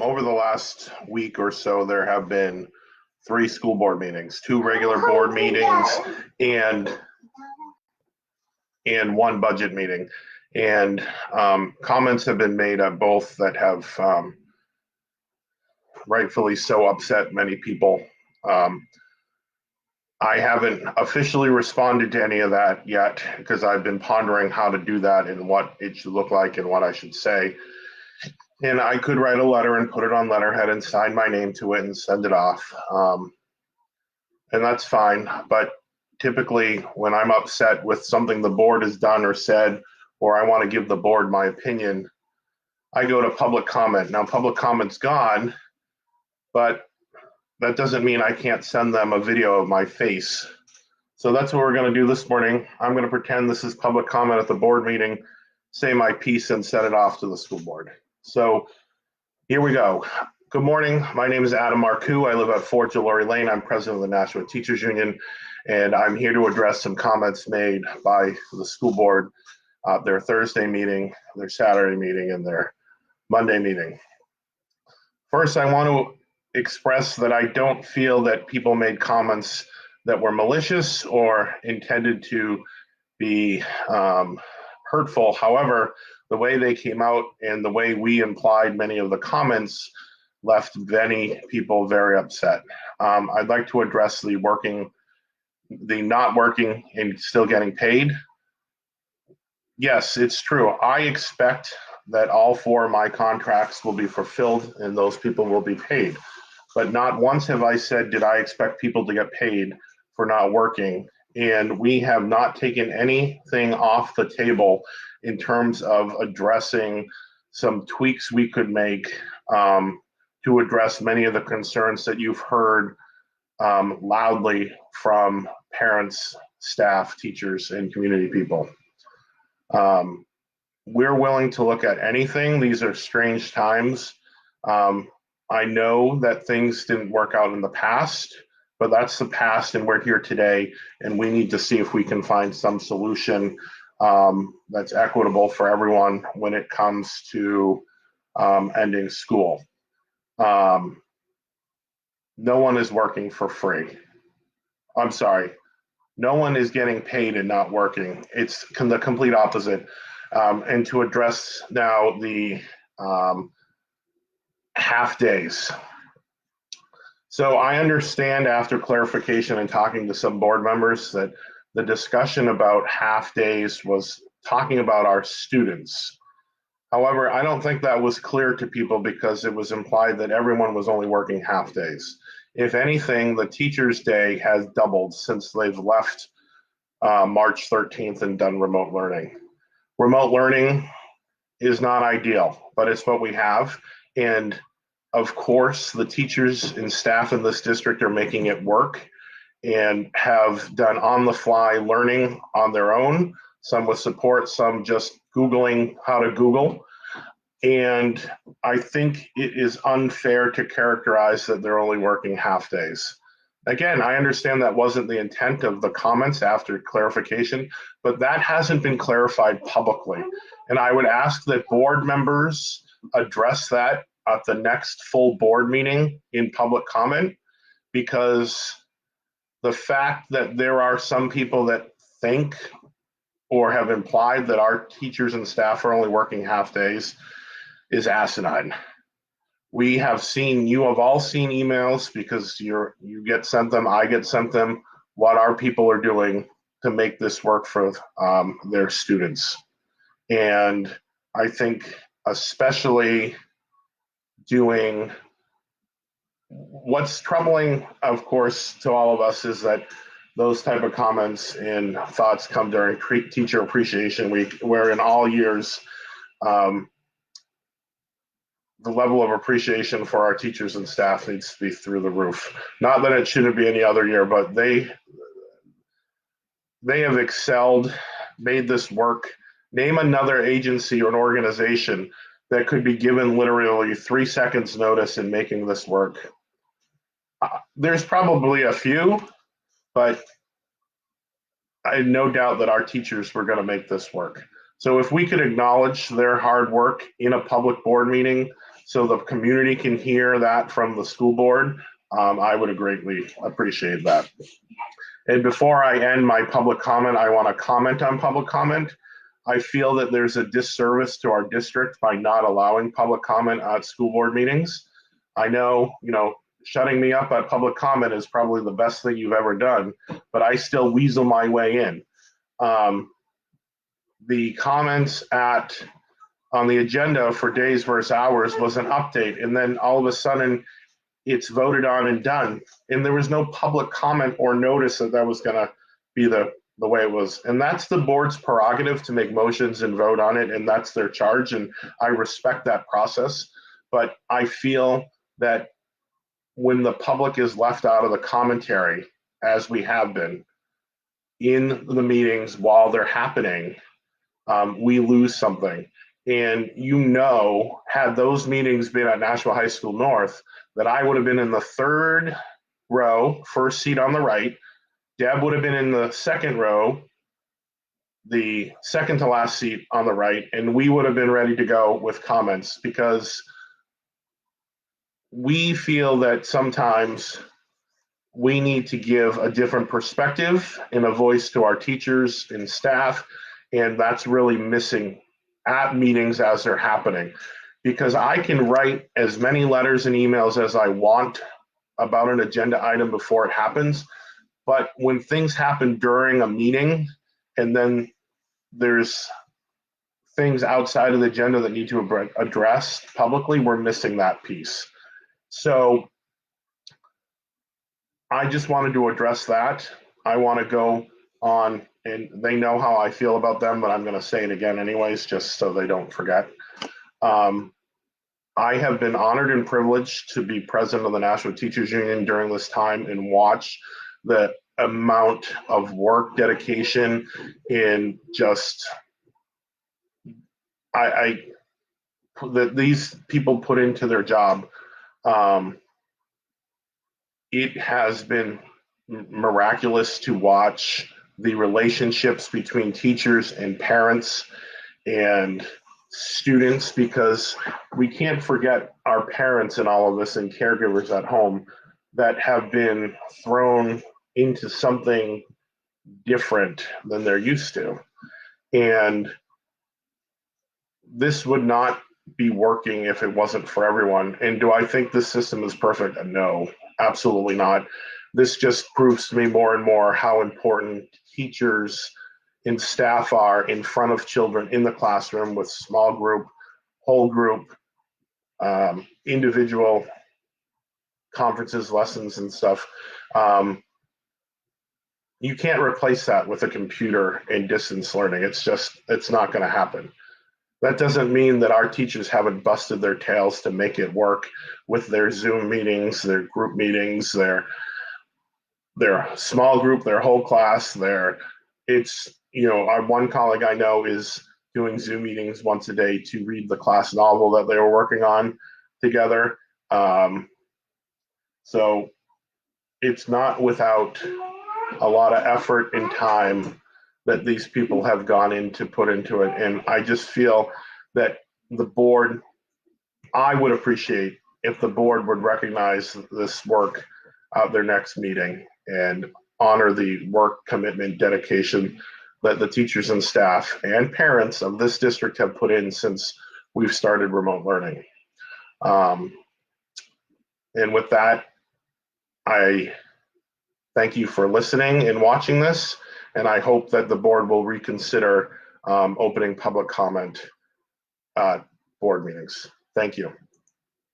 over the last week or so, there have been 3 school board meetings, 2 regular board meetings, and 1 budget meeting. And comments have been made on both that have rightfully so upset many people. I haven't officially responded to any of that yet because I've been pondering how to do that and what it should look like and what I should say. And I could write a letter and put it on letterhead and sign my name to it and send it off. And that's fine. But typically when I'm upset with something the board has done or said, or I want to give the board my opinion, I go to public comment. Now, public comment's gone, but that doesn't mean I can't send them a video of my face. So that's what we're going to do this morning. I'm going to pretend this is public comment at the board meeting, say my piece, and send it off to the school board. So here we go. Good morning. My name is Adam Marcoux. I live at 4 Jalori Lane. I'm president of the National Teachers Union, and I'm here to address some comments made by the school board, their Thursday meeting, their Saturday meeting, and their Monday meeting. First, I want to express that I don't feel that people made comments that were malicious or intended to be hurtful. However, the way they came out and the way we implied many of the comments left many people very upset. I'd like to address the not working and still getting paid. Yes, it's true. I expect that all 4 of my contracts will be fulfilled and those people will be paid. But not once have I said, did I expect people to get paid for not working? And we have not taken anything off the table in terms of addressing some tweaks we could make to address many of the concerns that you've heard loudly from parents, staff, teachers, and community people. We're willing to look at anything. These are strange times. I know that things didn't work out in the past, but that's the past and we're here today, and we need to see if we can find some solution that's equitable for everyone when it comes to ending school. No one is working for free. I'm sorry. No one is getting paid and not working. It's the complete opposite. And to address now the half days. So I understand after clarification and talking to some board members that the discussion about half days was talking about our students. However, I don't think that was clear to people because it was implied that everyone was only working half days. If anything, the teacher's day has doubled since they've left March 13th and done remote learning. Remote learning is not ideal, but it's what we have. And of course, the teachers and staff in this district are making it work and have done on-the-fly learning on their own, some with support, some just Googling how to Google. And I think it is unfair to characterize that they're only working half days. Again, I understand that wasn't the intent of the comments after clarification, but that hasn't been clarified publicly. And I would ask that board members address that at the next full board meeting in public comment, because the fact that there are some people that think or have implied that our teachers and staff are only working half days is asinine. We have seen, you have all seen emails because you get sent them, I get sent them, what our people are doing to make this work for their students. And I think especially doing what's troubling, of course, to all of us is that those type of comments and thoughts come during Teacher Appreciation Week, where in all years, the level of appreciation for our teachers and staff needs to be through the roof. Not that it shouldn't be any other year, but they have excelled, made this work. Name another agency or an organization that could be given literally 3 seconds notice in making this work. There's probably a few, but I had no doubt that our teachers were going to make this work. So if we could acknowledge their hard work in a public board meeting, so the community can hear that from the school board, I would greatly appreciate that. And before I end my public comment, I want to comment on public comment. I feel that there's a disservice to our district by not allowing public comment at school board meetings. I know, shutting me up at public comment is probably the best thing you've ever done, but I still weasel my way in. The comments on the agenda for days versus hours was an update, and then all of a sudden it's voted on and done, and there was no public comment or notice that was going to be the way it was. And that's the board's prerogative to make motions and vote on it, and that's their charge, and I respect that process. But I feel that when the public is left out of the commentary, as we have been in the meetings while they're happening, we lose something. And had those meetings been at Nashville High School North, that I would have been in the third row, first seat on the right. Deb would have been in the second row, the second to last seat on the right, and we would have been ready to go with comments, because we feel that sometimes we need to give a different perspective and a voice to our teachers and staff, and that's really missing at meetings as they're happening. Because I can write as many letters and emails as I want about an agenda item before it happens, but when things happen during a meeting and then there's things outside of the agenda that need to be addressed publicly, we're missing that piece. So I just wanted to address that. I want to go on, and they know how I feel about them, but I'm going to say it again anyways, just so they don't forget. I have been honored and privileged to be president of the National Teachers Union during this time and watch the amount of work, dedication, and just that these people put into their job. It has been miraculous to watch the relationships between teachers and parents and students, because we can't forget our parents and all of this, and caregivers at home that have been thrown into something different than they're used to. And this would not be working if it wasn't for everyone. And do I think this system is perfect? No, absolutely not. This just proves to me more and more how important teachers and staff are in front of children in the classroom, with small group, whole group, individual conferences, lessons, and stuff. You can't replace that with a computer and distance learning. It's not going to happen. That doesn't mean that our teachers haven't busted their tails to make it work with their Zoom meetings, their group meetings, their small group, their whole class. Our one colleague I know is doing Zoom meetings once a day to read the class novel that they were working on together. So it's not without a lot of effort and time that these people have gone in to put into it. And I just feel that the board, I would appreciate if the board would recognize this work at their next meeting and honor the work, commitment, dedication that the teachers and staff and parents of this district have put in since we've started remote learning. And with that, I thank you for listening and watching this, and I hope that the board will reconsider opening public comment at board meetings. Thank you.